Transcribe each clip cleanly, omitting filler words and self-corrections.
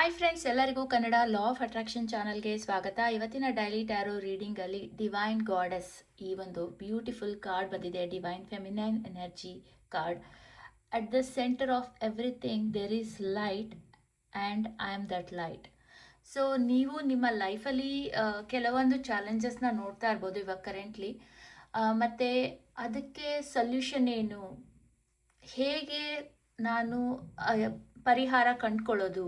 Hi friends, ಎಲ್ಲರಿಗೂ Kannada law of attraction ಚಾನಲ್ಗೆ ಸ್ವಾಗತ. ಇವತ್ತಿನ ಡೈಲಿ ಟ್ಯಾರೋ ರೀಡಿಂಗಲ್ಲಿ ಡಿವೈನ್ ಗಾಡೆಸ್ ಈ ಒಂದು ಬ್ಯೂಟಿಫುಲ್ ಕಾರ್ಡ್ ಬಂದಿದೆ. Divine feminine energy card. At the center of everything there is light and I am that light. So ನೀವು ನಿಮ್ಮ ಲೈಫಲ್ಲಿ ಕೆಲವೊಂದು ಚಾಲೆಂಜಸ್ನ ನೋಡ್ತಾ ಇರ್ಬೋದು ಇವಾಗ ಕರೆಂಟ್ಲಿ. ಮತ್ತು ಅದಕ್ಕೆ ಸೊಲ್ಯೂಷನ್ ಏನು, ಹೇಗೆ ನಾನು ಪರಿಹಾರ ಕಂಡುಕೊಳ್ಳೋದು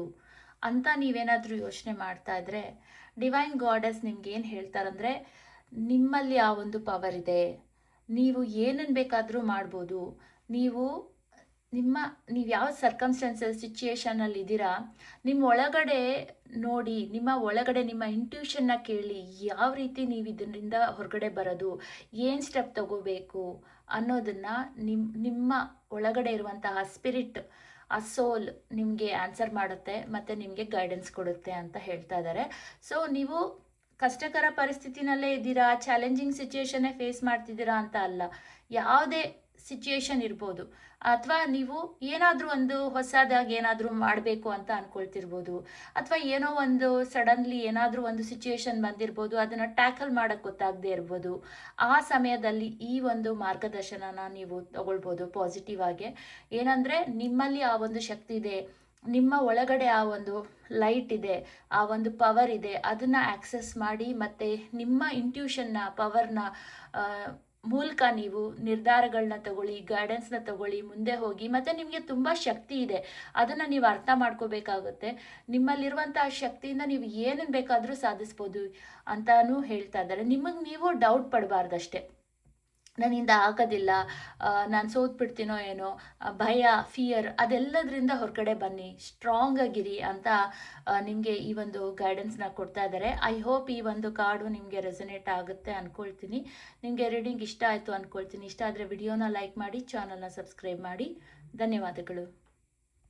ಅಂತ ನೀವೇನಾದರೂ ಯೋಚನೆ ಮಾಡ್ತಾ ಇದ್ರೆ, ಡಿವೈನ್ ಗಾಡೆಸ್ ನಿಮ್ಗೆ ಏನು ಹೇಳ್ತಾರಂದರೆ, ನಿಮ್ಮಲ್ಲಿ ಆ ಒಂದು ಪವರ್ ಇದೆ. ನೀವು ಏನನ್ನು ಬೇಕಾದರೂ ಮಾಡ್ಬೋದು. ನೀವು ನೀವು ಯಾವ ಸರ್ಕಮ್ಸ್ಟೆನ್ಸಸ್ ಸಿಚುಯೇಷನಲ್ಲಿ ಇದ್ದೀರಾ, ನಿಮ್ಮ ಒಳಗಡೆ ನೋಡಿ, ನಿಮ್ಮ ಒಳಗಡೆ ನಿಮ್ಮ ಇಂಟ್ಯೂಷನ್ನ ಕೇಳಿ, ಯಾವ ರೀತಿ ನೀವು ಇದರಿಂದ ಹೊರಗಡೆ ಬರೋದು, ಏನು ಸ್ಟೆಪ್ ತಗೋಬೇಕು ಅನ್ನೋದನ್ನು ನಿಮ್ಮ ಒಳಗಡೆ ಇರುವಂತಹ ಸ್ಪಿರಿಟ್, ಆ ಸೋಲ್ ನಿಮಗೆ ಆನ್ಸರ್ ಮಾಡುತ್ತೆ ಮತ್ತು ನಿಮಗೆ ಗೈಡೆನ್ಸ್ ಕೊಡುತ್ತೆ ಅಂತ ಹೇಳ್ತಾ ಇದ್ದಾರೆ. ಸೊ ನೀವು ಕಷ್ಟಕರ ಪರಿಸ್ಥಿತಿನಲ್ಲೇ ಇದ್ದೀರಾ, ಚಾಲೆಂಜಿಂಗ್ ಸಿಚುಯೇಷನ್ನೇ ಫೇಸ್ ಮಾಡ್ತಿದ್ದೀರಾ ಅಂತ ಅಲ್ಲ. ಯಾವುದೇ ಸಿಚುಯೇಷನ್ ಇರ್ಬೋದು, ಅಥವಾ ನೀವು ಏನಾದರೂ ಒಂದು ಹೊಸದಾಗಿ ಏನಾದರೂ ಮಾಡಬೇಕು ಅಂತ ಅಂದ್ಕೊಳ್ತಿರ್ಬೋದು, ಅಥವಾ ಏನೋ ಒಂದು ಸಡನ್ಲಿ ಏನಾದರೂ ಒಂದು ಸಿಚುಯೇಷನ್ ಬಂದಿರ್ಬೋದು, ಅದನ್ನು ಟ್ಯಾಕಲ್ ಮಾಡೋಕ್ಕೆ ಗೊತ್ತಾಗದೇ ಇರ್ಬೋದು. ಆ ಸಮಯದಲ್ಲಿ ಈ ಒಂದು ಮಾರ್ಗದರ್ಶನನ ನೀವು ತಗೊಳ್ಬೋದು ಪಾಸಿಟಿವ್ ಆಗಿ. ಏನಂದರೆ, ನಿಮ್ಮಲ್ಲಿ ಆ ಒಂದು ಶಕ್ತಿ ಇದೆ, ನಿಮ್ಮ ಒಳಗಡೆ ಆ ಒಂದು ಲೈಟ್ ಇದೆ, ಆ ಒಂದು ಪವರ್ ಇದೆ. ಅದನ್ನು ಆಕ್ಸೆಸ್ ಮಾಡಿ ಮತ್ತು ನಿಮ್ಮ ಇಂಟ್ಯೂಷನ್ನ ಪವರ್ನ ಮೂಲಕ ನೀವು ನಿರ್ಧಾರಗಳನ್ನ ತಗೊಳ್ಳಿ, ಗೈಡೆನ್ಸ್ನ ತಗೊಳ್ಳಿ, ಮುಂದೆ ಹೋಗಿ. ಮತ್ತು ನಿಮಗೆ ತುಂಬ ಶಕ್ತಿ ಇದೆ, ಅದನ್ನು ನೀವು ಅರ್ಥ ಮಾಡ್ಕೋಬೇಕಾಗುತ್ತೆ. ನಿಮ್ಮಲ್ಲಿರುವಂಥ ಶಕ್ತಿಯಿಂದ ನೀವು ಏನನ್ನು ಬೇಕಾದರೂ ಸಾಧಿಸ್ಬೋದು ಅಂತಲೂ ಹೇಳ್ತಾ ಇದ್ದಾರೆ. ನಿಮಗೆ ನೀವು ಡೌಟ್ ಪಡಬಾರ್ದಷ್ಟೇ, ನನ್ನಿಂದ ಆಗೋದಿಲ್ಲ, ನಾನು ಸೋತ್ಬಿಡ್ತೀನೋ ಏನೋ, ಭಯ, ಫಿಯರ್ ಅದೆಲ್ಲದರಿಂದ ಹೊರಗಡೆ ಬನ್ನಿ, ಸ್ಟ್ರಾಂಗ್ ಆಗಿರಿ ಅಂತ ನಿಮಗೆ ಈ ಒಂದು ಗೈಡೆನ್ಸ್ನ ಕೊಡ್ತಾ ಇದ್ದಾರೆ. ಐ ಹೋಪ್ ಈ ಒಂದು ಕಾರ್ಡು ನಿಮಗೆ ರೆಸೊನೇಟ್ ಆಗುತ್ತೆ ಅಂದ್ಕೊಳ್ತೀನಿ. ನಿಮಗೆ ರೀಡಿಂಗ್ ಇಷ್ಟ ಆಯಿತು ಅಂದ್ಕೊಳ್ತೀನಿ. ಇಷ್ಟ ಆದರೆ ವಿಡಿಯೋನ ಲೈಕ್ ಮಾಡಿ, ಚಾನಲ್ನ ಸಬ್ಸ್ಕ್ರೈಬ್ ಮಾಡಿ. ಧನ್ಯವಾದಗಳು.